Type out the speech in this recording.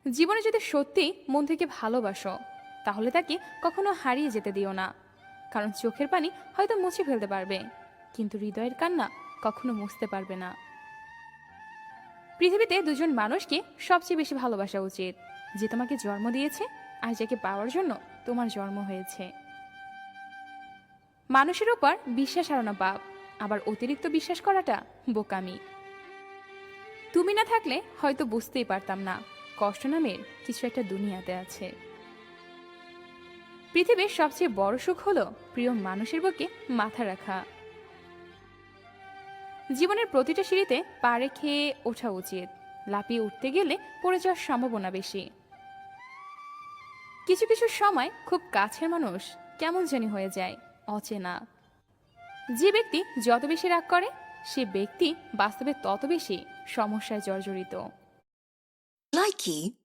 জীবনে যদি সত্যি মন থেকে ভালোবাসো, তাহলে তাকে কখনো হারিয়ে যেতে দিও না। কারণ চোখের পানি হয়তো মুছে ফেলতে পারবে, কিন্তু হৃদয়ের কান্না কখনো মুছতে পারবে না। পৃথিবীতে দুজন মানুষকে সবচেয়ে বেশি ভালোবাসা উচিত, যে তোমাকে জন্ম দিয়েছে আর যাকে পাওয়ার জন্য তোমার জন্ম হয়েছে। মানুষের উপর বিশ্বাস হারানো পাপ, আবার অতিরিক্ত বিশ্বাস করাটা বোকামি। তুমি না থাকলে হয়তো বুঝতেই পারতাম না কষ্ট নামের কিছু একটা দুনিয়াতে আছে। পৃথিবীর সবচেয়ে বড় সুখ হলো প্রিয় মানুষের বুকে মাথা রাখা। জীবনের প্রতিটা সিঁড়িতে পা রেখে ওঠা উচিত, লাফিয়ে উঠতে গেলে পড়ে যাওয়ার সম্ভাবনা বেশি। কিছু কিছু সময় খুব কাছের মানুষ কেমন জানি হয়ে যায় অচেনা। যে ব্যক্তি যত বেশি রাগ করে, সে ব্যক্তি বাস্তবে তত বেশি সমস্যায় জর্জরিত। Likey